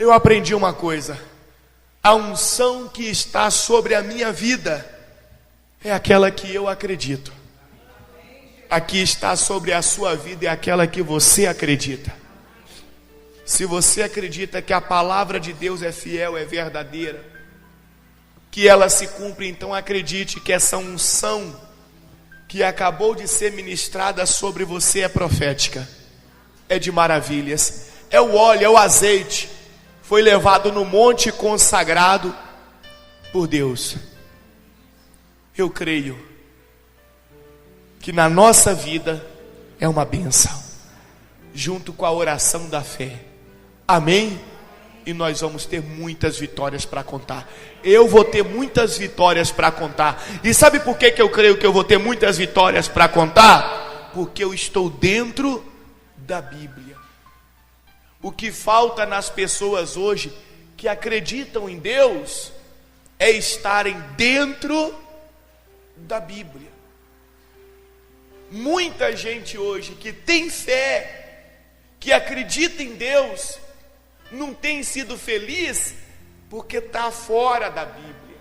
Eu aprendi uma coisa: a unção que está sobre a minha vida é aquela que eu acredito. Aqui está sobre a sua vida é aquela que você acredita. Se você acredita que a palavra de Deus é fiel, é verdadeira, que ela se cumpre, então acredite que essa unção que acabou de ser ministrada sobre você é profética, é de maravilhas, é o óleo, é o azeite, foi levado no monte consagrado por Deus. Eu creio que na nossa vida é uma bênção, junto com a oração da fé. Amém? E nós vamos ter muitas vitórias para contar. Eu vou ter muitas vitórias para contar. E sabe por que eu creio que eu vou ter muitas vitórias para contar? Porque eu estou dentro da Bíblia. O que falta nas pessoas hoje que acreditam em Deus é estarem dentro da Bíblia. Muita gente hoje que tem fé, que acredita em Deus, não tem sido feliz porque está fora da Bíblia.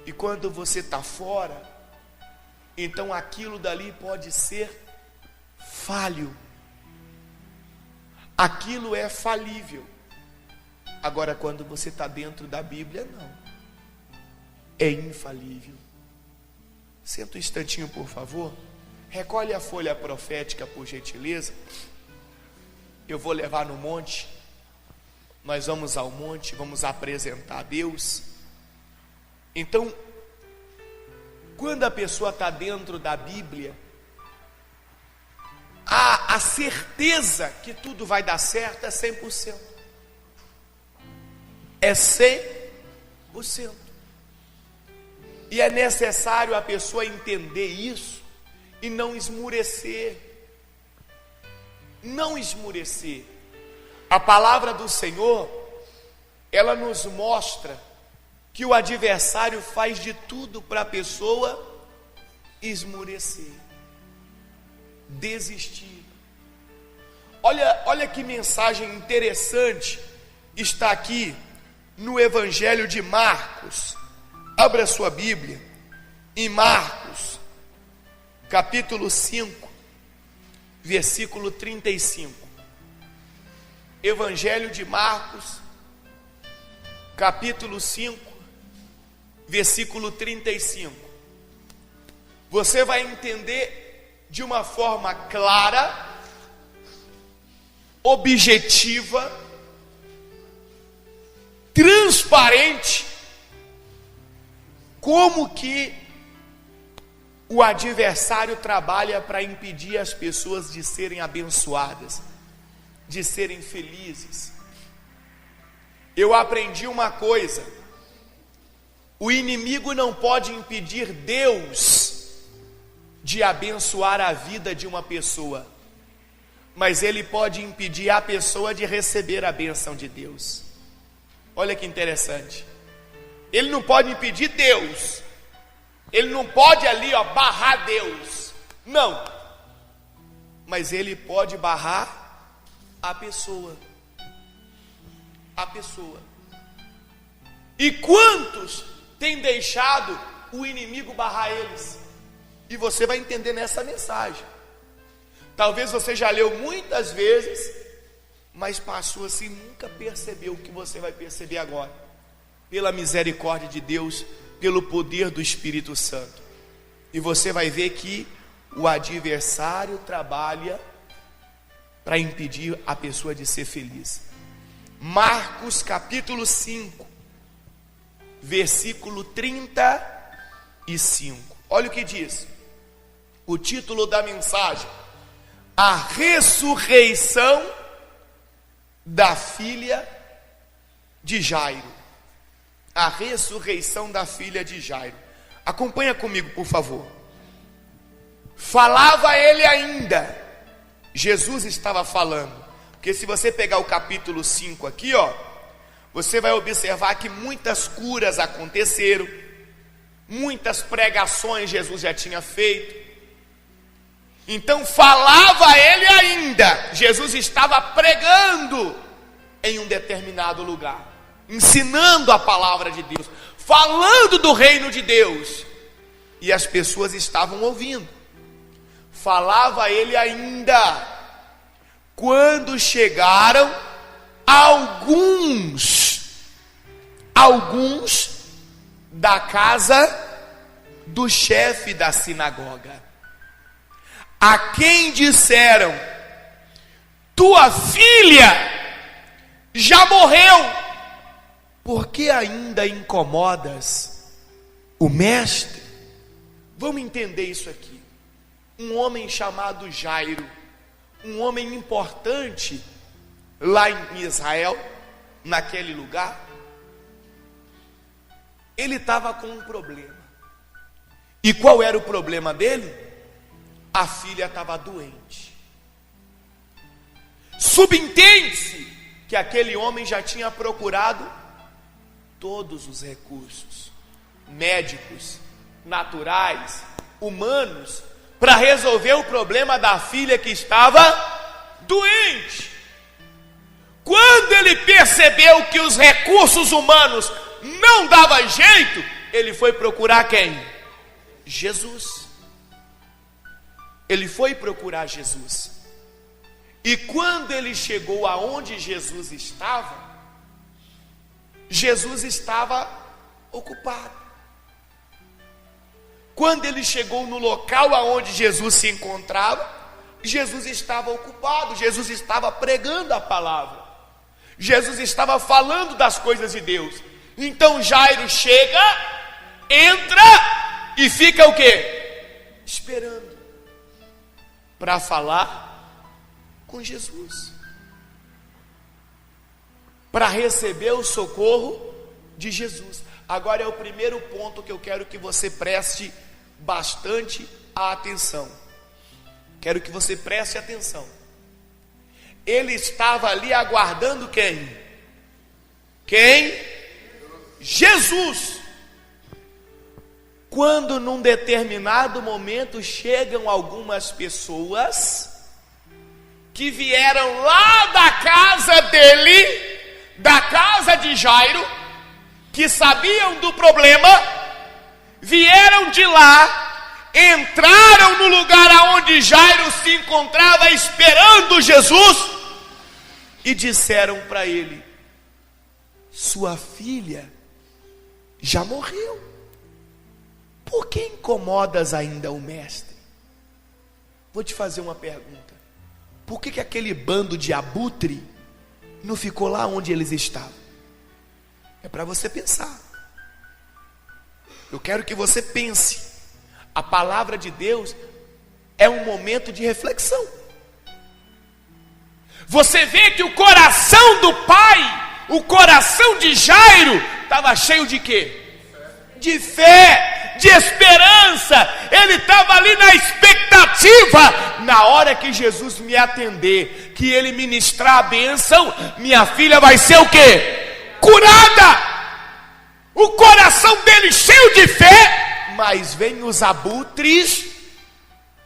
E quando você está fora, então aquilo dali pode ser falho. Aquilo é falível. Agora quando você está dentro da Bíblia, não. É infalível. Senta um instantinho, por favor. Recolhe a folha profética, por gentileza. Eu vou levar no monte. Nós vamos ao monte, vamos apresentar a Deus. Então, quando a pessoa está dentro da Bíblia, a certeza que tudo vai dar certo é 100%. É 100%. E é necessário a pessoa entender isso e não esmurecer. Não esmurecer. A palavra do Senhor, ela nos mostra que o adversário faz de tudo para a pessoa esmurecer, desistir. Olha que mensagem interessante está aqui no Evangelho de Marcos. Abra sua Bíblia em Marcos, capítulo 5, versículo 35. Evangelho de Marcos, capítulo 5, versículo 35. Você vai entender de uma forma clara, objetiva, transparente, como que o adversário trabalha para impedir as pessoas de serem abençoadas, de serem felizes. Eu aprendi uma coisa: o inimigo não pode impedir Deus de abençoar a vida de uma pessoa, mas ele pode impedir a pessoa de receber a bênção de Deus. Olha que interessante. Ele não pode impedir Deus, ele não pode ali barrar Deus, não, mas ele pode barrar a pessoa. A pessoa. E quantos têm deixado o inimigo barrar eles? E você vai entender nessa mensagem. Talvez você já leu muitas vezes, mas passou assim, nunca percebeu o que você vai perceber agora. Pela misericórdia de Deus, pelo poder do Espírito Santo. E você vai ver que o adversário trabalha para impedir a pessoa de ser feliz. Marcos capítulo 5, versículo 35. Olha o que diz. O título da mensagem: a ressurreição da filha de Jairo. A ressurreição da filha de Jairo. Acompanha comigo, por favor. Falava ele ainda. Jesus estava falando. Porque se você pegar o capítulo 5 aqui, você vai observar que muitas curas aconteceram, muitas pregações Jesus já tinha feito. Então falava ele ainda. Jesus estava pregando em um determinado lugar, ensinando a palavra de Deus, falando do reino de Deus, e as pessoas estavam ouvindo. Falava ele ainda, quando chegaram alguns da casa do chefe da sinagoga, a quem disseram: tua filha já morreu, por que ainda incomodas o mestre? Vamos entender isso aqui. Um homem chamado Jairo, um homem importante lá em Israel, naquele lugar, ele estava com um problema. E qual era o problema dele? A filha estava doente. Subentende-se que aquele homem já tinha procurado todos os recursos médicos, naturais, humanos, para resolver o problema da filha que estava doente. Quando ele percebeu que os recursos humanos não davam jeito, ele foi procurar quem? Jesus. Ele foi procurar Jesus. E quando ele chegou aonde Jesus estava ocupado. Quando ele chegou no local aonde Jesus se encontrava, Jesus estava ocupado, Jesus estava pregando a palavra, Jesus estava falando das coisas de Deus. Então Jairo chega, entra e fica o quê? Esperando para falar com Jesus, para receber o socorro de Jesus. Agora é o primeiro ponto que eu quero que você preste bastante atenção. Quero que você preste atenção. Ele estava ali aguardando quem? Quem? Jesus. Quando num determinado momento chegam algumas pessoas que vieram lá da casa dele, da casa de Jairo, que sabiam do problema, vieram de lá, entraram no lugar aonde Jairo se encontrava esperando Jesus e disseram para ele: sua filha já morreu, por que incomodas ainda o mestre? Vou te fazer uma pergunta: por que aquele bando de abutre não ficou lá onde eles estavam? É para você pensar. Eu quero que você pense. A palavra de Deus é um momento de reflexão. Você vê que o coração do pai, o coração de Jairo, estava cheio de quê? De fé, de esperança. Ele estava ali na expectativa. Na hora que Jesus me atender, que ele ministrar a bênção, minha filha vai ser o quê? Curada. O coração dele cheio de fé. Mas vem os abutres,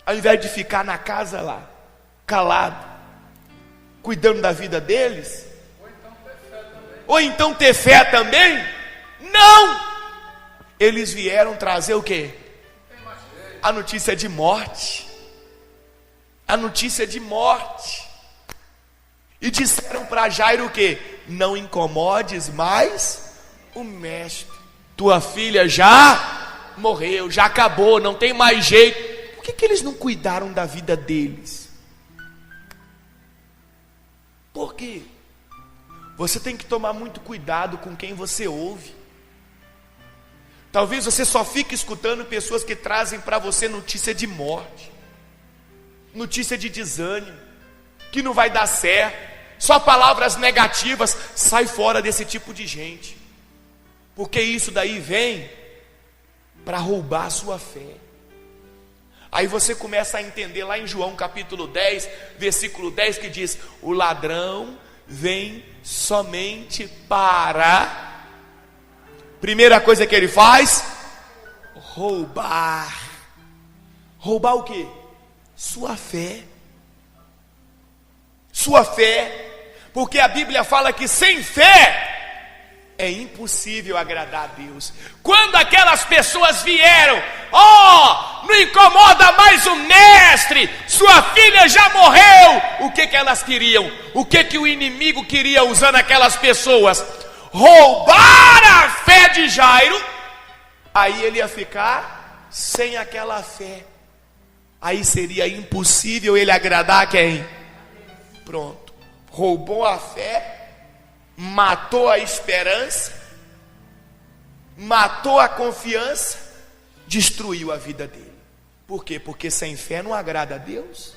ao invés de ficar na casa lá, calado, cuidando da vida deles, ou então ter fé também, não, eles vieram trazer o quê? A notícia de morte, a notícia de morte, e disseram para Jairo o quê? Não incomodes mais o mestre, tua filha já morreu, já acabou, não tem mais jeito. Por que eles não cuidaram da vida deles? Por quê? Você tem que tomar muito cuidado com quem você ouve. Talvez você só fique escutando pessoas que trazem para você notícia de morte, notícia de desânimo, que não vai dar certo, só palavras negativas. Sai fora desse tipo de gente, porque isso daí vem para roubar a sua fé. Aí você começa a entender lá em João capítulo 10, versículo 10, que diz: o ladrão vem somente para... Primeira coisa que ele faz: roubar. Roubar o quê? Sua fé. Sua fé. Porque a Bíblia fala que sem fé é impossível agradar a Deus. Quando aquelas pessoas vieram, não incomoda mais o mestre, sua filha já morreu. O que elas queriam? O que o inimigo queria usando aquelas pessoas? Roubar a fé de Jairo. Aí ele ia ficar sem aquela fé. Aí seria impossível ele agradar quem? Pronto, roubou a fé, matou a esperança, matou a confiança, destruiu a vida dele. Por quê? Porque sem fé não agrada a Deus.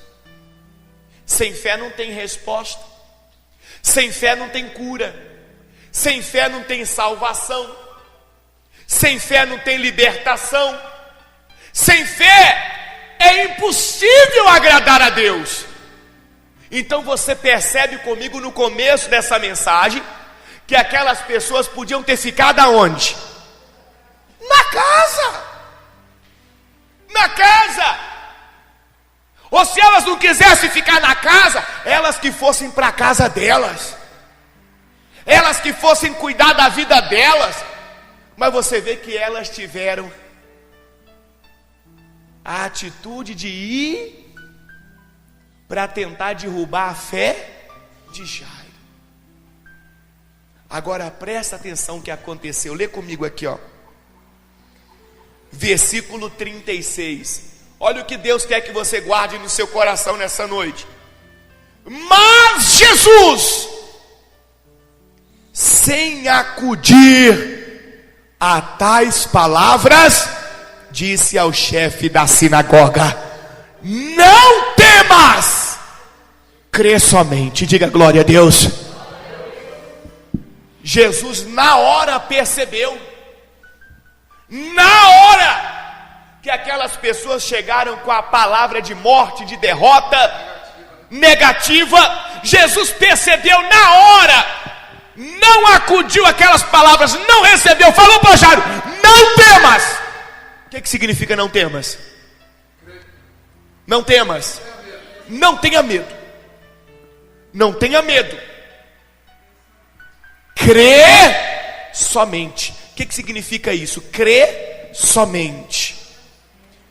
Sem fé não tem resposta. Sem fé não tem cura. Sem fé não tem salvação. Sem fé não tem libertação. Sem fé é impossível agradar a Deus. Então você percebe comigo no começo dessa mensagem que aquelas pessoas podiam ter ficado aonde? Na casa. Na casa. Ou se elas não quisessem ficar na casa, elas que fossem para a casa delas. Elas que fossem cuidar da vida delas. Mas você vê que elas tiveram a atitude de ir para tentar derrubar a fé de Jairo. Agora presta atenção o que aconteceu. Lê comigo aqui, versículo 36. Olha o que Deus quer que você guarde no seu coração nessa noite. Mas Jesus, sem acudir a tais palavras, disse ao chefe da sinagoga: não temas, crê somente. Diga glória a Deus. Jesus na hora percebeu, na hora que aquelas pessoas chegaram com a palavra de morte, de derrota negativa, Jesus percebeu na hora, não acudiu aquelas palavras, não recebeu, falou para Jairo: não temas. O que significa não temas? Não temas, não tenha medo, não tenha medo, crê somente. O que significa isso? Crê somente.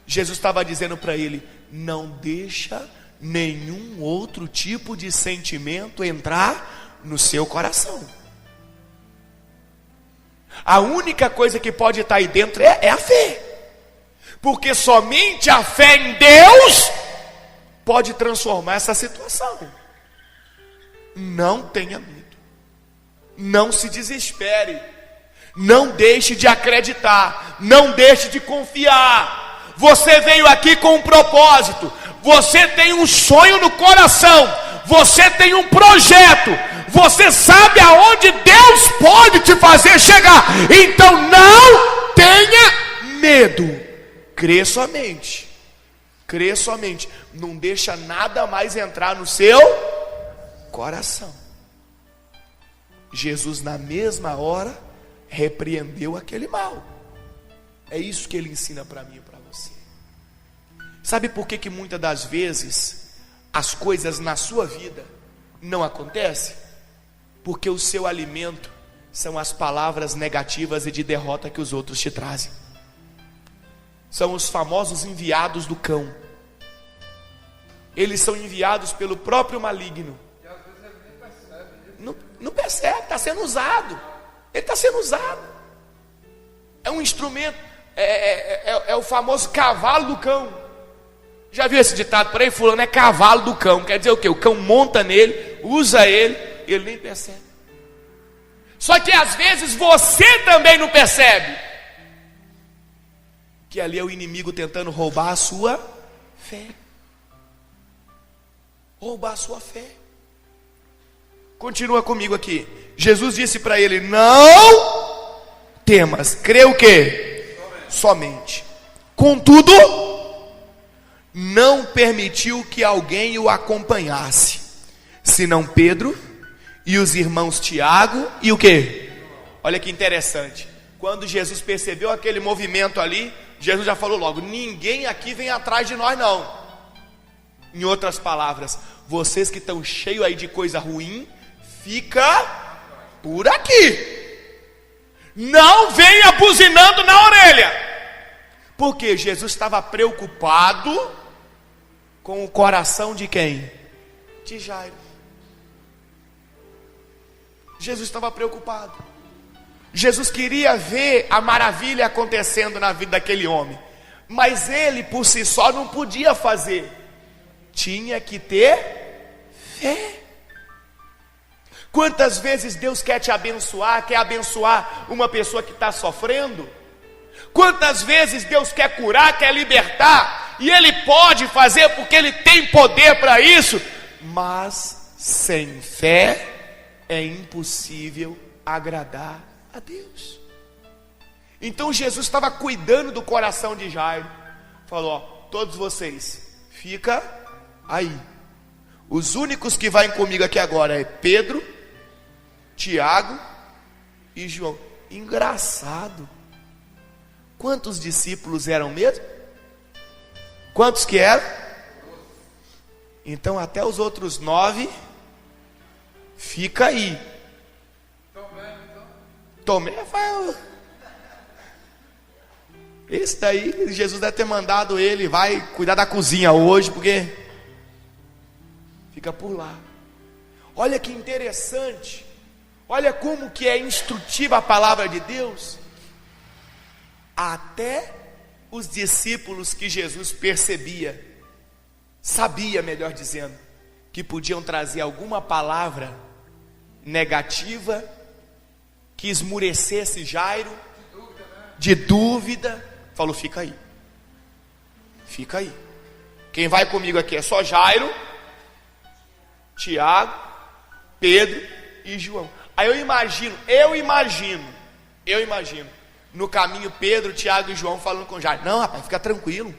Jesus estava dizendo para ele: não deixa nenhum outro tipo de sentimento entrar no seu coração. A única coisa que pode estar aí dentro é a fé. Porque somente a fé em Deus pode transformar essa situação. Não tenha medo. Não se desespere. Não deixe de acreditar. Não deixe de confiar. Você veio aqui com um propósito. Você tem um sonho no coração. Você tem um projeto. Você sabe aonde Deus pode te fazer chegar. Então não tenha medo. Crê somente. Crê somente. Não deixa nada mais entrar no seu coração. Jesus na mesma hora repreendeu aquele mal. É isso que ele ensina para mim e para você. Sabe por que muitas das vezes as coisas na sua vida não acontecem? Porque o seu alimento são as palavras negativas e de derrota que os outros te trazem. São os famosos enviados do cão. Eles são enviados pelo próprio maligno. E às vezes ele nem percebe. Não percebe, está sendo usado. Ele está sendo usado. É um instrumento. É o famoso cavalo do cão. Já viu esse ditado por aí? Fulano é cavalo do cão. Quer dizer o quê? O cão monta nele, usa ele, ele nem percebe. Só que às vezes você também não percebe que ali é o inimigo tentando roubar a sua fé. Roubar a sua fé. Continua comigo aqui. Jesus disse para ele: não temas. Crê o quê? Somente. Contudo, não permitiu que alguém o acompanhasse, senão Pedro e os irmãos Tiago e o quê? Olha que interessante. Quando Jesus percebeu aquele movimento ali, Jesus já falou logo: ninguém aqui vem atrás de nós não. Em outras palavras, vocês que estão cheios aí de coisa ruim, fica por aqui. Não venha buzinando na orelha. Porque Jesus estava preocupado com o coração de quem? De Jairo. Jesus estava preocupado. Jesus queria ver a maravilha acontecendo na vida daquele homem. Mas ele por si só não podia fazer. Tinha que ter fé. Quantas vezes Deus quer te abençoar, quer abençoar uma pessoa que está sofrendo? Quantas vezes Deus quer curar, quer libertar? E Ele pode fazer porque Ele tem poder para isso. Mas sem fé é impossível agradar a Deus. Então Jesus estava cuidando do coração de Jairo. Falou, ó, todos vocês, fica aí. Os únicos que vão comigo aqui agora é Pedro, Tiago e João. Engraçado. Quantos discípulos eram mesmo? Quantos que eram? Então até os outros 9, fica aí. Tomé, esse daí, Jesus deve ter mandado ele, vai cuidar da cozinha hoje, porque fica por lá. Olha que interessante. Olha como que é instrutiva a palavra de Deus. Até os discípulos que Jesus percebia, sabia, melhor dizendo, que podiam trazer alguma palavra negativa que esmurecesse Jairo, de dúvida, falou, fica aí. Fica aí. Quem vai comigo aqui é só Jairo, Tiago, Pedro e João. Aí eu imagino, no caminho Pedro, Tiago e João falando com Jairo, não rapaz, fica tranquilo,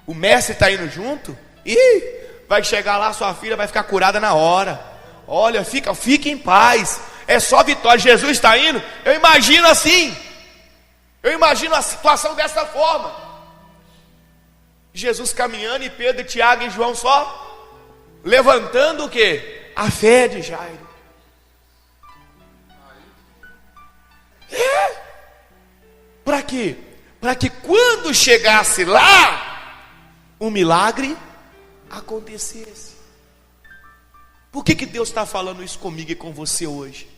o mestre está indo junto, e vai chegar lá, sua filha vai ficar curada na hora, olha, fica em paz, é só vitória, Jesus está indo. Eu imagino assim, eu imagino a situação dessa forma, Jesus caminhando e Pedro, Tiago e João só levantando o quê? A fé de Jairo. Para quê? Para que quando chegasse lá, o milagre acontecesse. Por que Deus está falando isso comigo e com você hoje?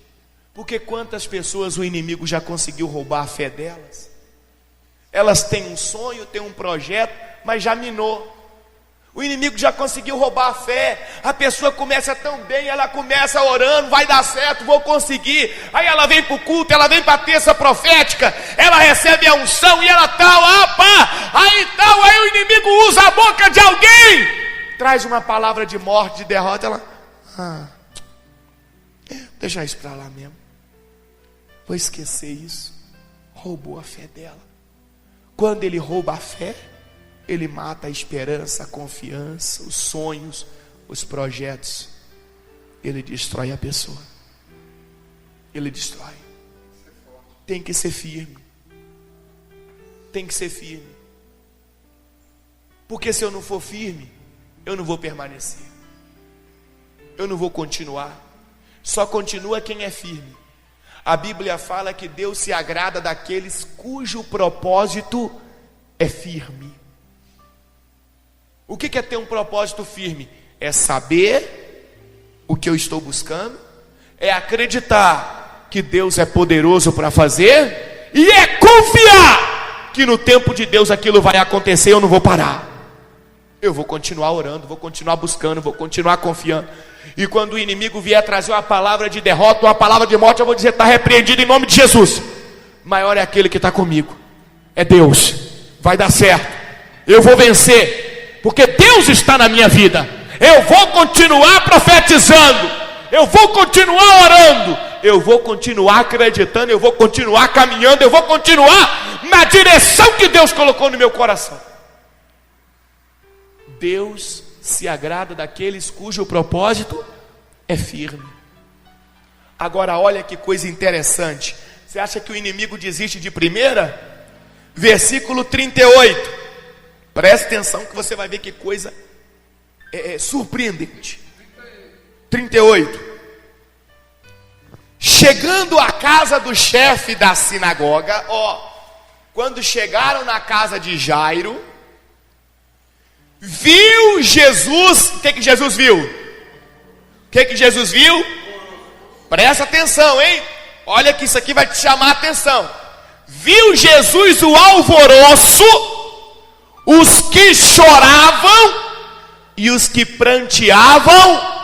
Porque quantas pessoas o inimigo já conseguiu roubar a fé delas? Elas têm um sonho, têm um projeto, mas já minou. O inimigo já conseguiu roubar a fé. A pessoa começa tão bem, ela começa orando, vai dar certo, vou conseguir. Aí ela vem para o culto, ela vem para a terça profética, ela recebe a unção e ela tal, aí o inimigo usa a boca de alguém, traz uma palavra de morte, de derrota, ela, deixa isso para lá mesmo, vou esquecer isso. Roubou a fé dela. Quando ele rouba a fé, ele mata a esperança, a confiança, os sonhos, os projetos. Ele destrói a pessoa. Ele destrói. Tem que ser firme. Tem que ser firme. Porque se eu não for firme, eu não vou permanecer. Eu não vou continuar. Só continua quem é firme. A Bíblia fala que Deus se agrada daqueles cujo propósito é firme. O que é ter um propósito firme? É saber o que eu estou buscando, é acreditar que Deus é poderoso para fazer, e é confiar que no tempo de Deus aquilo vai acontecer. Eu não vou parar, eu vou continuar orando, vou continuar buscando, vou continuar confiando. E quando o inimigo vier trazer uma palavra de derrota, uma palavra de morte, eu vou dizer, está repreendido em nome de Jesus. Maior é aquele que está comigo, é Deus, vai dar certo, eu vou vencer, porque Deus está na minha vida. Eu vou continuar profetizando, eu vou continuar orando, eu vou continuar acreditando, eu vou continuar caminhando, eu vou continuar na direção que Deus colocou no meu coração. Deus se agrada daqueles cujo propósito é firme. Agora olha que coisa interessante. Você acha que o inimigo desiste de primeira? Versículo 38. Preste atenção que você vai ver que coisa surpreendente. 38. Chegando à casa do chefe da sinagoga, quando chegaram na casa de Jairo, viu Jesus. O que Jesus viu? O que Jesus viu? Presta atenção, hein? Olha que isso aqui vai te chamar a atenção. Viu Jesus o alvoroço, os que choravam e os que pranteavam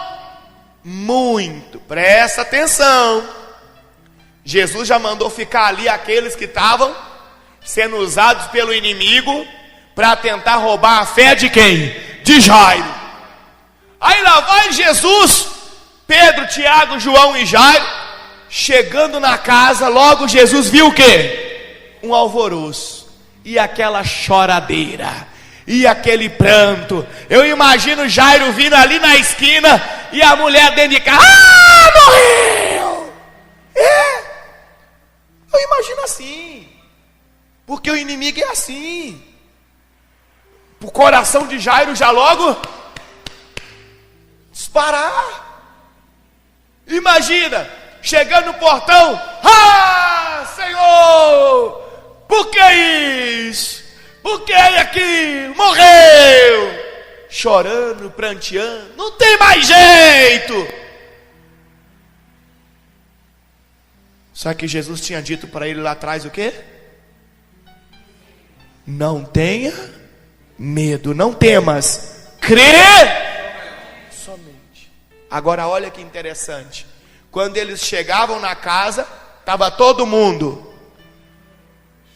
muito. Presta atenção. Jesus já mandou ficar ali aqueles que estavam sendo usados pelo inimigo para tentar roubar a fé de quem? De Jairo. Aí lá vai Jesus, Pedro, Tiago, João e Jairo, chegando na casa. Logo Jesus viu o quê? Um alvoroço, e aquela choradeira, e aquele pranto. Eu imagino Jairo vindo ali na esquina, e a mulher dentro de casa: morreu! Eu imagino assim, porque o inimigo é assim. O coração de Jairo já logo disparar. Imagina, chegando no portão: Senhor, por que isso? Por que aqui? Morreu! Chorando, pranteando, não tem mais jeito. Só que Jesus tinha dito para ele lá atrás o quê? Não tenha medo, não temas, crê somente. Agora olha que interessante. Quando eles chegavam na casa, estava todo mundo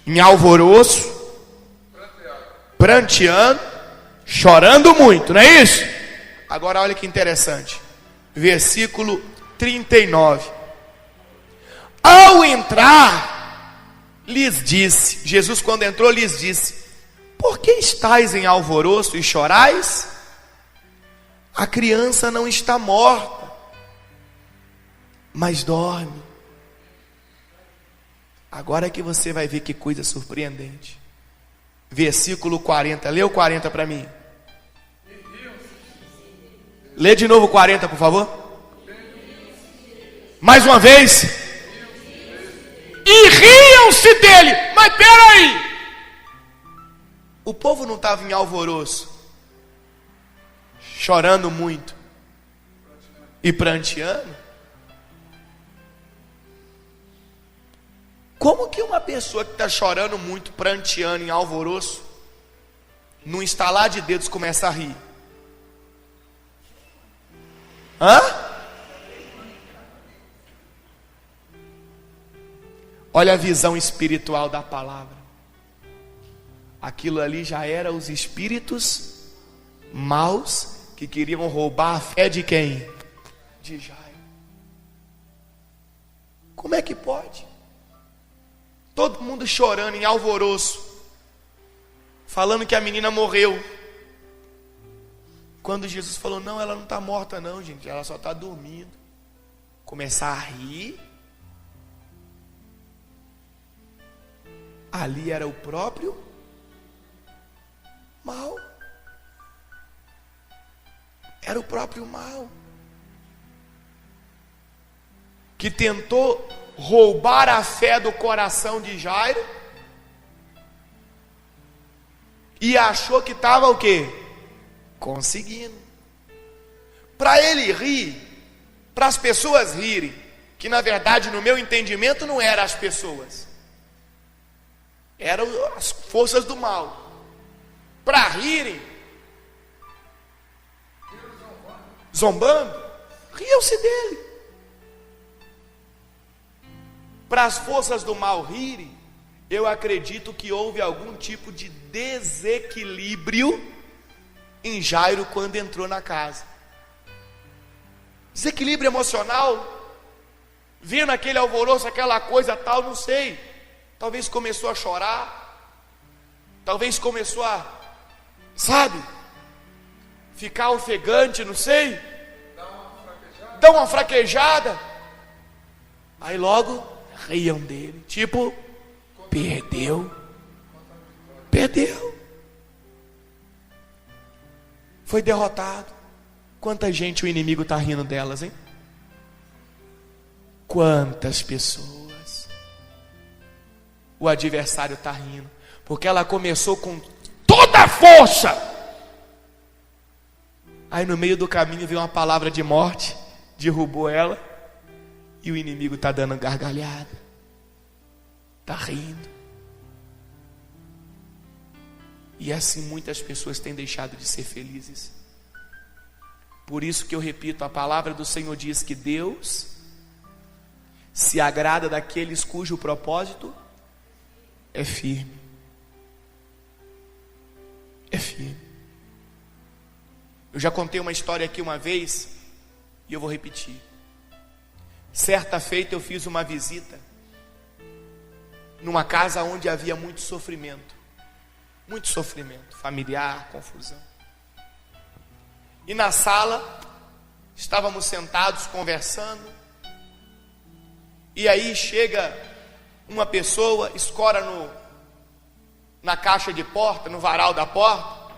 em alvoroço, pranteando, chorando muito, não é isso? Agora olha que interessante. Versículo 39. Ao entrar, lhes disse, Jesus quando entrou lhes disse: por que estáis em alvoroço e chorais? A criança não está morta, mas dorme. Agora é que você vai ver que coisa surpreendente. Versículo 40, lê o 40 para mim. Lê de novo o 40, por favor. Mais uma vez. E riam-se dele. Mas peraí, o povo não estava em alvoroço, chorando muito e pranteando? Como que uma pessoa que está chorando muito, pranteando, em alvoroço, num estalar de dedos, começa a rir? Olha a visão espiritual da palavra. Aquilo ali já era os espíritos maus que queriam roubar a fé de quem? De Jairo. Como é que pode? Todo mundo chorando em alvoroço, falando que a menina morreu. Quando Jesus falou: não, ela não está morta não, gente, ela só está dormindo. Começar a rir. Ali era o próprio mal. Era o próprio mal que tentou roubar a fé do coração de Jairo e achou que estava o quê? Conseguindo. Para ele rir, para as pessoas rirem, que na verdade no meu entendimento não eram as pessoas, eram as forças do mal. Para rirem, zombando, riam-se dele. Para as forças do mal rirem, eu acredito que houve algum tipo de desequilíbrio em Jairo quando entrou na casa. Desequilíbrio emocional, vendo aquele alvoroço, aquela coisa tal, não sei. Talvez começou a chorar, talvez começou a, ficar ofegante, não sei. Dá uma fraquejada. Aí logo riam dele, tipo, perdeu. Foi derrotado. Quanta gente o inimigo está rindo delas, hein? Quantas pessoas o adversário está rindo, porque ela começou com toda a força, aí no meio do caminho veio uma palavra de morte, derrubou ela, e o inimigo está dando gargalhada, está rindo. E assim muitas pessoas têm deixado de ser felizes. Por isso que eu repito, a palavra do Senhor diz que Deus se agrada daqueles cujo propósito é firme. É firme. Eu já contei uma história aqui uma vez, e eu vou repetir. Certa feita eu fiz uma visita numa casa onde havia muito sofrimento familiar, confusão. E na sala estávamos sentados conversando, e aí chega uma pessoa, escora na caixa de porta, no varal da porta,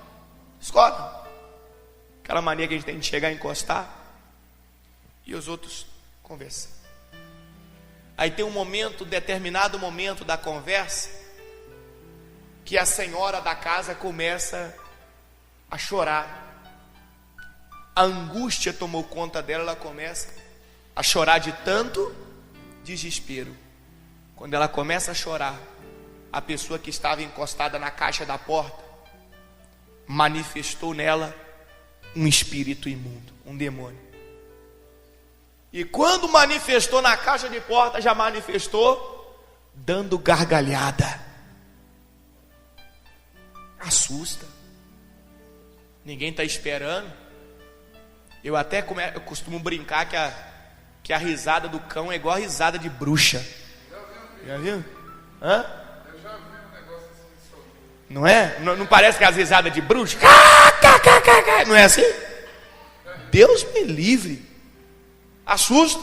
escora, aquela mania que a gente tem de chegar e encostar, e os outros conversando. Aí tem um determinado momento da conversa, que a senhora da casa começa a chorar. A angústia tomou conta dela, ela começa a chorar de tanto desespero. Quando ela começa a chorar, a pessoa que estava encostada na caixa da porta manifestou nela um espírito imundo, um demônio. E quando manifestou na caixa de porta, já manifestou dando gargalhada. Assusta. Ninguém está esperando. Eu até eu costumo brincar que a risada do cão é igual a risada de bruxa. Já viu? Hã? Eu já vi um negócio assim sobre. Não é? Não parece que é as risadas de bruxa? Não é assim? Deus me livre. Assusta.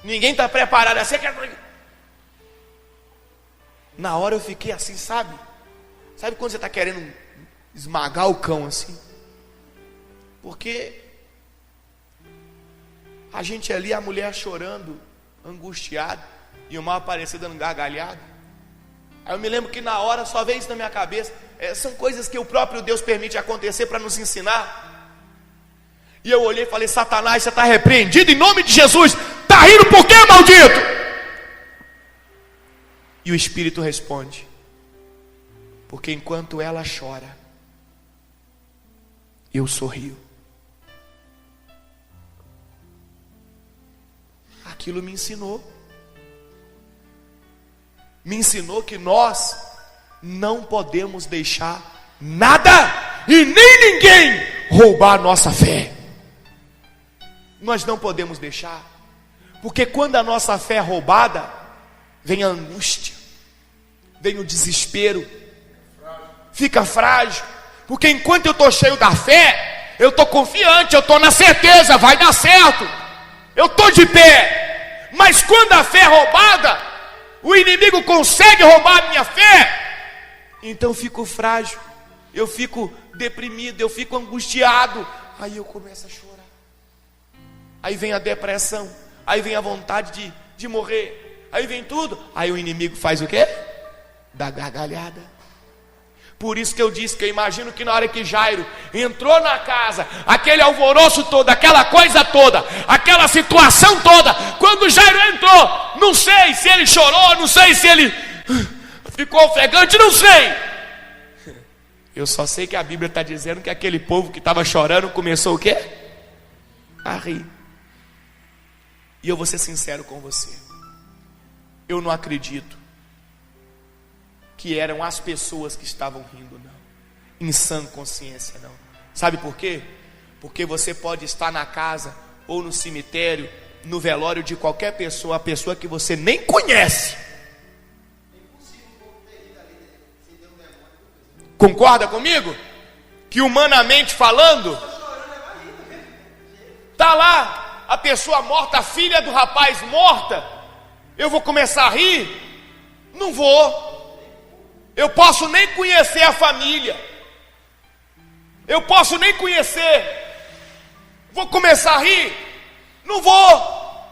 Ninguém está preparado assim. Na hora eu fiquei assim, sabe? Sabe quando você está querendo esmagar o cão assim? Porque a gente ali, a mulher chorando, angustiada, e o mal apareceu dando gargalhada. Aí eu me lembro que na hora só veio isso na minha cabeça. São coisas que o próprio Deus permite acontecer para nos ensinar. E eu olhei e falei: Satanás, você está repreendido em nome de Jesus. Está rindo por quê, maldito? E o Espírito responde: porque enquanto ela chora, eu sorrio. Aquilo me ensinou que nós não podemos deixar nada e nem ninguém roubar a nossa fé. Nós não podemos deixar, porque quando a nossa fé é roubada, vem a angústia, vem o desespero, fica frágil. Porque enquanto eu estou cheio da fé, eu estou confiante, eu estou na certeza, vai dar certo, eu estou de pé. Mas quando a fé é roubada, o inimigo consegue roubar a minha fé, então eu fico frágil, eu fico deprimido, eu fico angustiado. Aí eu começo a chorar, aí vem a depressão, aí vem a vontade de morrer, aí vem tudo. Aí o inimigo faz o quê? Dá gargalhada. Por isso que eu disse que eu imagino que na hora que Jairo entrou na casa, aquele alvoroço todo, aquela coisa toda, aquela situação toda, quando Jairo entrou, não sei se ele chorou, não sei se ele ficou ofegante, não sei. Eu só sei que a Bíblia está dizendo que aquele povo que estava chorando começou o quê? A rir. E eu vou ser sincero com você, eu não acredito que eram as pessoas que estavam rindo, não, em sã consciência, não. Sabe por quê? Porque você pode estar na casa, ou no cemitério, no velório de qualquer pessoa, a pessoa que você nem conhece. Concorda comigo? Que humanamente falando, tá lá a pessoa morta, a filha do rapaz morta, eu vou começar a rir? Não vou. Eu posso nem conhecer a família, eu posso nem conhecer, vou começar a rir? Não vou.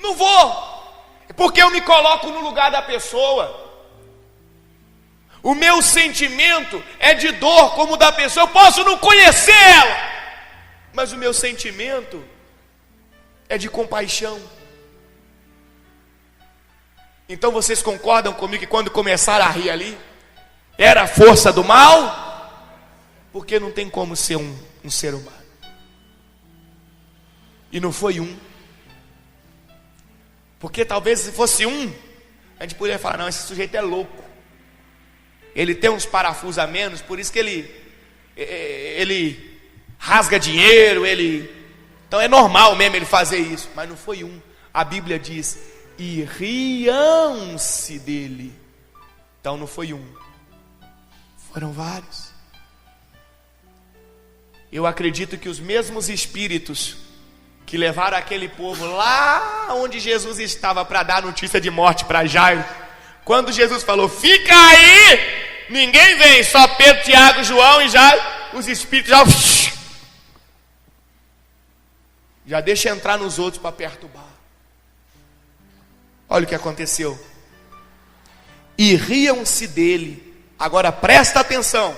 Não vou, porque eu me coloco no lugar da pessoa. O meu sentimento é de dor como o da pessoa. Eu posso não conhecer ela, mas o meu sentimento é de compaixão. Então vocês concordam comigo que quando começaram a rir ali, era a força do mal? Porque não tem como ser um ser humano. E não foi um. Porque talvez se fosse um, a gente poderia falar, não, esse sujeito é louco. Ele tem uns parafusos a menos, por isso que ele rasga dinheiro, então é normal mesmo ele fazer isso. Mas não foi um. A Bíblia diz, e riam-se dele. Então não foi um, foram vários. Eu acredito que os mesmos espíritos que levaram aquele povo lá onde Jesus estava para dar notícia de morte para Jairo, quando Jesus falou, fica aí, ninguém vem, só Pedro, Tiago, João e Jairo, os espíritos já deixa entrar nos outros para perturbar. Olha o que aconteceu. E riam-se dele. Agora presta atenção.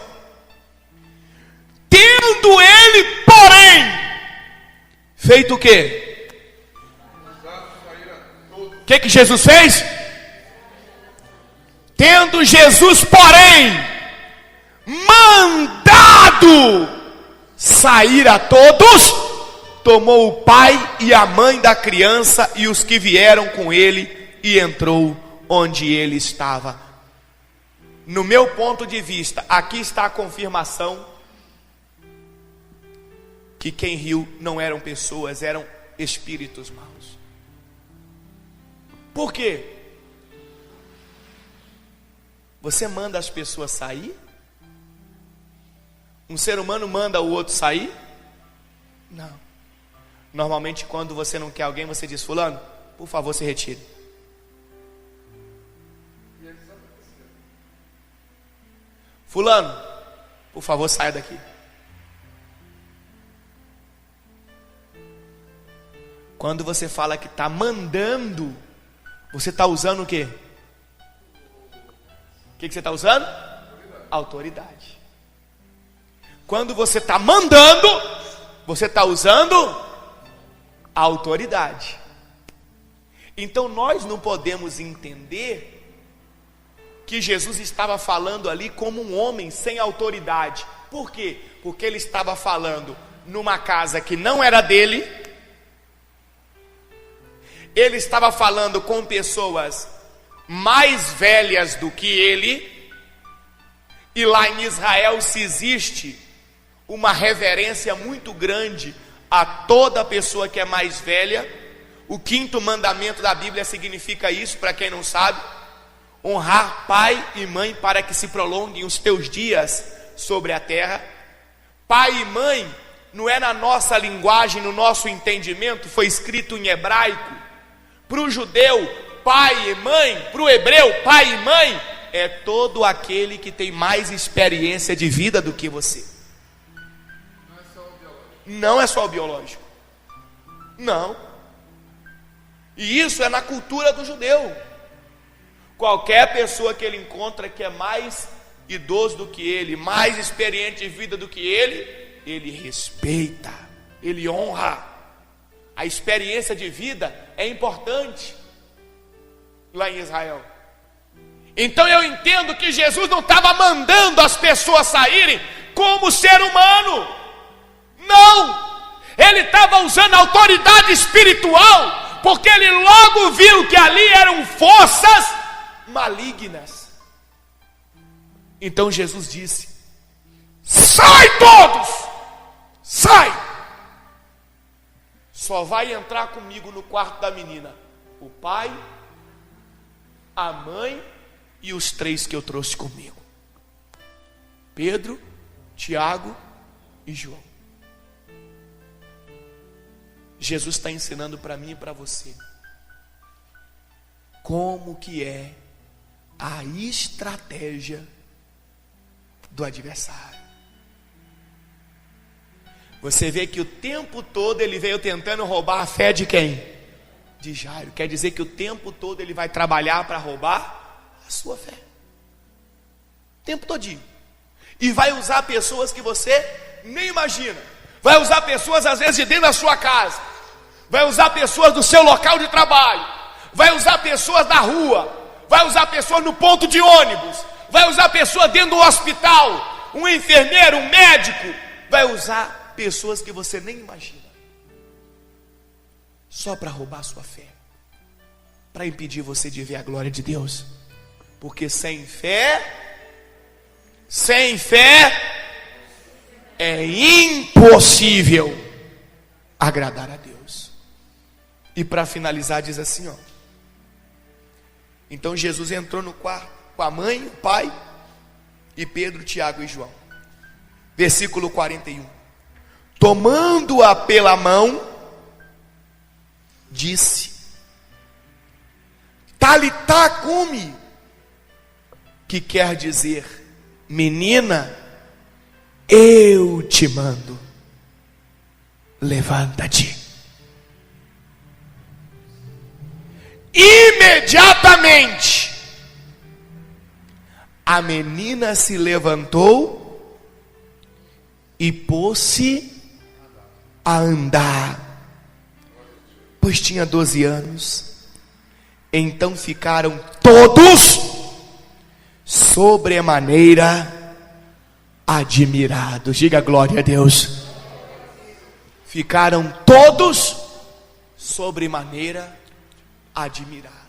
Tendo ele, porém, feito o quê? O que Jesus fez? Tendo Jesus, porém, mandado sair a todos, tomou o pai e a mãe da criança e os que vieram com ele e entrou onde ele estava. No meu ponto de vista, aqui está a confirmação que quem riu não eram pessoas, eram espíritos maus. Por quê? Você manda as pessoas sair? Um ser humano manda o outro sair? Não. Normalmente quando você não quer alguém, você diz, fulano, por favor, se retire. Fulano, por favor, saia daqui. Quando você fala que está mandando, você está usando o quê? O que você está usando? Autoridade. Quando você está mandando, você está usando autoridade. Então nós não podemos entender que Jesus estava falando ali como um homem sem autoridade. Por quê? Porque ele estava falando numa casa que não era dele. Ele estava falando com pessoas mais velhas do que ele. E lá em Israel se existe uma reverência muito grande a toda pessoa que é mais velha. O 5º mandamento da Bíblia significa isso, para quem não sabe: honrar pai e mãe para que se prolonguem os teus dias sobre a terra. Pai e mãe não é na nossa linguagem, no nosso entendimento, foi escrito em hebraico. Para o judeu, pai e mãe, para o hebreu, pai e mãe é todo aquele que tem mais experiência de vida do que você. Não é só o biológico. Não. E isso é na cultura do judeu. Qualquer pessoa que ele encontra que é mais idoso do que ele, mais experiente de vida do que ele respeita, ele honra. A experiência de vida é importante lá em Israel. Então eu entendo que Jesus não estava mandando as pessoas saírem como ser humano. Não! Ele estava usando autoridade espiritual, porque ele logo viu que ali eram forças malignas. Então Jesus disse: sai todos! Sai! Só vai entrar comigo no quarto da menina o pai, a mãe e os 3 que eu trouxe comigo: Pedro, Tiago e João. Jesus está ensinando para mim e para você como que é a estratégia do adversário. Você vê que o tempo todo ele veio tentando roubar a fé de quem? de Jairo. Quer dizer que o tempo todo ele vai trabalhar para roubar a sua fé. O tempo todinho. E vai usar pessoas que você nem imagina. Vai usar pessoas às vezes de dentro da sua casa. Vai usar pessoas do seu local de trabalho. Vai usar pessoas da rua. Vai usar pessoas no ponto de ônibus. Vai usar pessoas dentro do hospital. Um enfermeiro, um médico. Vai usar pessoas que você nem imagina. Só para roubar a sua fé. Para impedir você de ver a glória de Deus. Porque sem fé é impossível agradar a Deus. E para finalizar diz assim, ó. Então Jesus entrou no quarto com a mãe, o pai e Pedro, Tiago e João. Versículo 41. Tomando-a pela mão, disse: Talitá cumi, que quer dizer: menina, eu te mando, levanta-te. Imediatamente a menina se levantou e pôs-se a andar, pois tinha 12 anos. Então ficaram todos sobremaneira admirados. Diga glória a Deus. Ficaram todos sobremaneira admirados.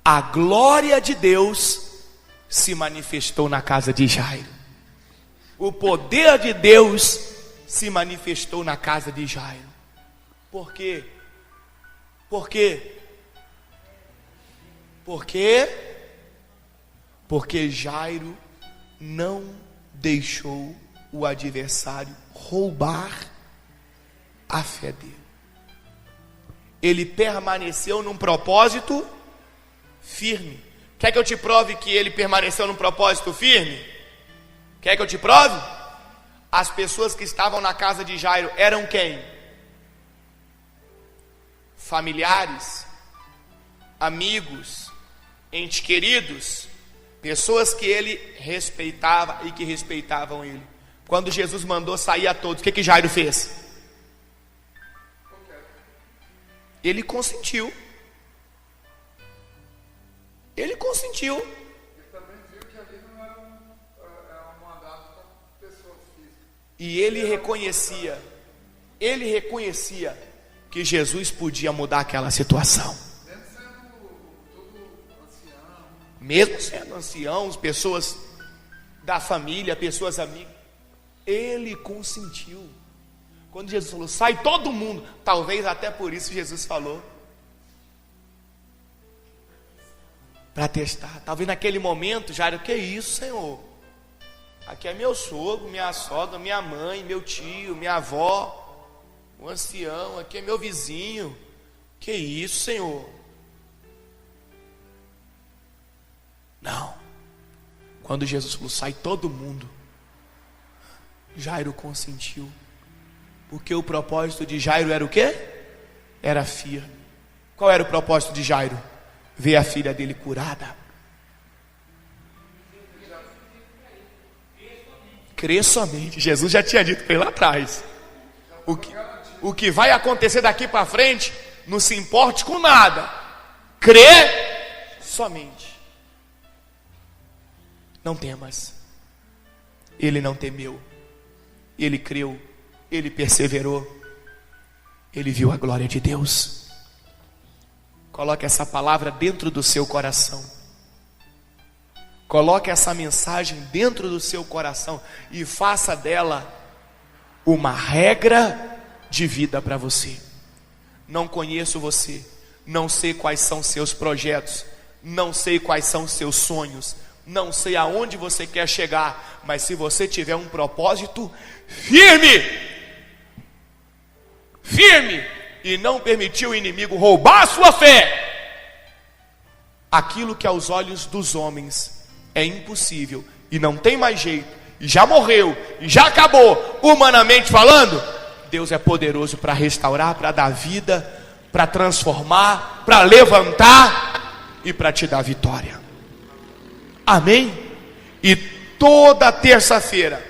A glória de Deus se manifestou na casa de Jairo. O poder de Deus se manifestou na casa de Jairo. Por quê? Por quê? Por quê? Porque Jairo não deixou o adversário roubar a fé dele. Ele permaneceu num propósito firme. Quer que eu te prove que ele permaneceu num propósito firme? Quer que eu te prove? As pessoas que estavam na casa de Jairo eram quem? Familiares, amigos, entes queridos, pessoas que ele respeitava e que respeitavam ele. Quando Jesus mandou sair a todos, o que Jairo fez? Ele consentiu. Ele consentiu. Ele também viu que ali não era um mandado para pessoas físicas. E ele reconhecia que Jesus podia mudar aquela situação. Mesmo sendo anciãos, pessoas da família, pessoas amigas, ele consentiu. Quando Jesus falou, sai todo mundo, talvez até por isso Jesus falou, para testar. Talvez naquele momento, Jairo, que isso, Senhor? Aqui é meu sogro, minha sogra, minha mãe, meu tio, minha avó, o ancião, aqui é meu vizinho. Que isso, Senhor? Não. Quando Jesus falou, sai todo mundo, Jairo consentiu. Porque o propósito de Jairo era o quê? Era firme. Qual era o propósito de Jairo? Ver a filha dele curada. Crer somente. Jesus já tinha dito para ele lá atrás. O que vai acontecer daqui para frente, não se importe com nada. Crer somente. Não temas. Ele não temeu. Ele creu. Ele perseverou. Ele viu a glória de Deus. Coloque essa palavra dentro do seu coração. Coloque essa mensagem dentro do seu coração e faça dela uma regra de vida para você. Não conheço você, não sei quais são seus projetos, não sei quais são seus sonhos, não sei aonde você quer chegar, mas se você tiver um propósito firme, e não permitir o inimigo roubar a sua fé, aquilo que aos olhos dos homens é impossível e não tem mais jeito, e já morreu, e já acabou, humanamente falando, Deus é poderoso para restaurar, para dar vida, para transformar, para levantar e para te dar vitória. Amém? E toda terça-feira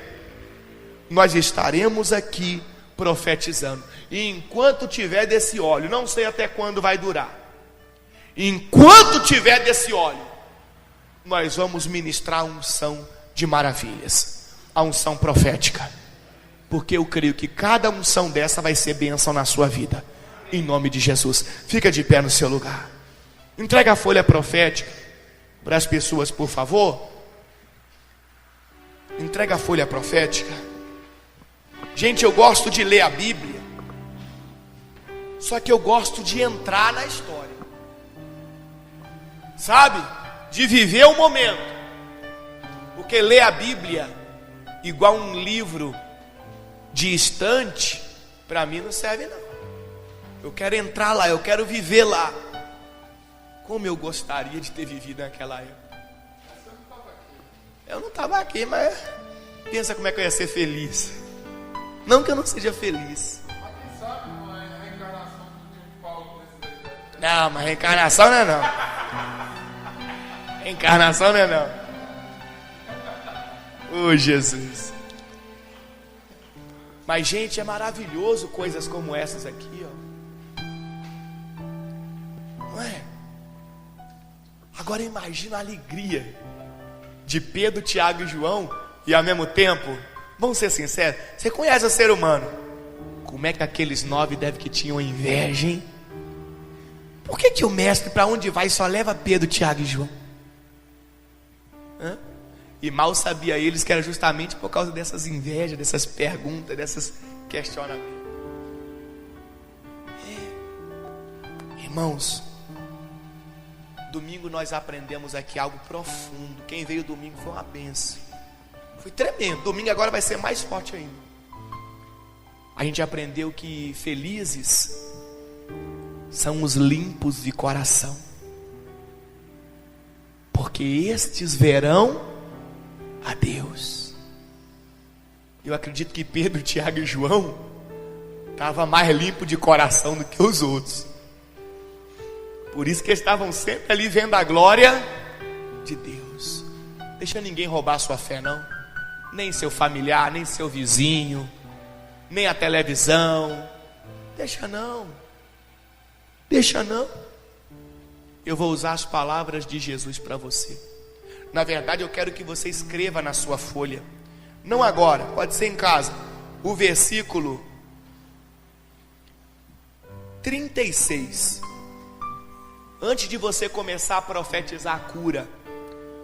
nós estaremos aqui profetizando. E enquanto tiver desse óleo, não sei até quando vai durar, enquanto tiver desse óleo, nós vamos ministrar a unção de maravilhas, a unção profética, porque eu creio que cada unção dessa vai ser bênção na sua vida, em nome de Jesus. Fica de pé no seu lugar, entrega a folha profética para as pessoas, por favor. Entrega a folha profética. Gente, eu gosto de ler a Bíblia, só que eu gosto de entrar na história, sabe? De viver o momento. Porque ler a Bíblia igual um livro de estante, para mim não serve não. Eu quero entrar lá, eu quero viver lá. Como eu gostaria de ter vivido naquela época. Eu não estava aqui, mas pensa como é que eu ia ser feliz. Não que eu não seja feliz. Mas quem sabe não é a reencarnação de Paulo nesse deserto? Não, mas reencarnação não é não. Reencarnação não é não. Oh, Jesus. Mas, gente, é maravilhoso coisas como essas aqui, ó. Não é? Agora imagina a alegria de Pedro, Tiago e João, e ao mesmo tempo, vamos ser sinceros, você conhece o ser humano, como é que aqueles 9 devem que tinham inveja, hein? Por que o mestre, para onde vai, só leva Pedro, Tiago e João? E mal sabia eles que era justamente por causa dessas invejas, dessas perguntas, dessas questionamentos. Irmãos, domingo nós aprendemos aqui algo profundo. Quem veio domingo foi uma bênção, foi tremendo. Domingo agora vai ser mais forte ainda. A gente aprendeu que felizes são os limpos de coração, porque estes verão a Deus. Eu acredito que Pedro, Tiago e João estavam mais limpos de coração do que os outros. Por isso que eles estavam sempre ali vendo a glória de Deus. Deixa ninguém roubar a sua fé não. Nem seu familiar, nem seu vizinho, nem a televisão. Deixa não. Deixa não. Eu vou usar as palavras de Jesus para você. Na verdade eu quero que você escreva na sua folha. Não agora, pode ser em casa. O versículo 36. Antes de você começar a profetizar a cura,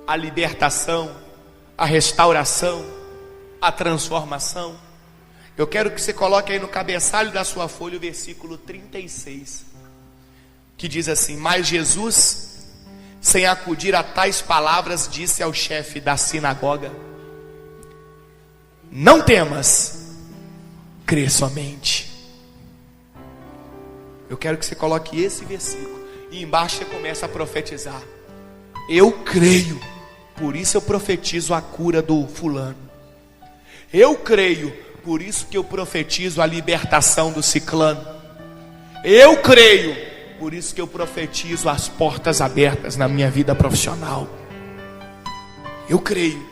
a libertação, a restauração, a transformação, eu quero que você coloque aí no cabeçalho da sua folha o versículo 36, que diz assim: mas Jesus, sem acudir a tais palavras, disse ao chefe da sinagoga: não temas, crê somente. Eu quero que você coloque esse versículo e embaixo você começa a profetizar: eu creio, por isso eu profetizo a cura do fulano. Eu creio, por isso que eu profetizo a libertação do ciclano. Eu creio, por isso que eu profetizo as portas abertas na minha vida profissional. Eu creio.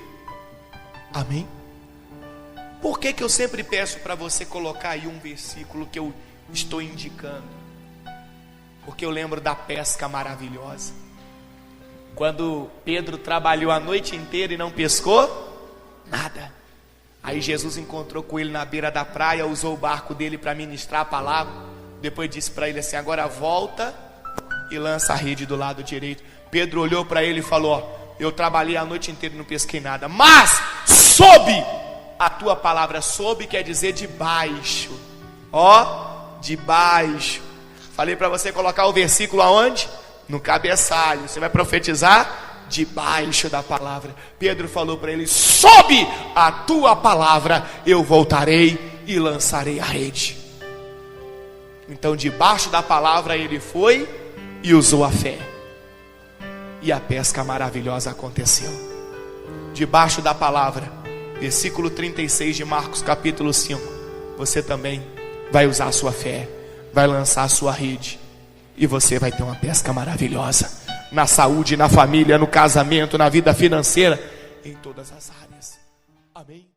Amém? Por que eu sempre peço para você colocar aí um versículo que eu estou indicando? Porque eu lembro da pesca maravilhosa. Quando Pedro trabalhou a noite inteira e não pescou nada. Aí Jesus encontrou com ele na beira da praia, usou o barco dele para ministrar a palavra. Depois disse para ele assim: agora volta e lança a rede do lado direito. Pedro olhou para ele e falou: ó, eu trabalhei a noite inteira e não pesquei nada, mas sob a tua palavra. Sob quer dizer debaixo. Ó, debaixo. Falei para você colocar o versículo aonde? No cabeçalho. Você vai profetizar debaixo da palavra. Pedro falou para ele: sob a tua palavra eu voltarei e lançarei a rede. Então debaixo da palavra ele foi e usou a fé, e a pesca maravilhosa aconteceu. Debaixo da palavra, versículo 36 de Marcos capítulo 5, você também vai usar a sua fé, vai lançar a sua rede, e você vai ter uma pesca maravilhosa. Na saúde, na família, no casamento, na vida financeira, em todas as áreas. Amém?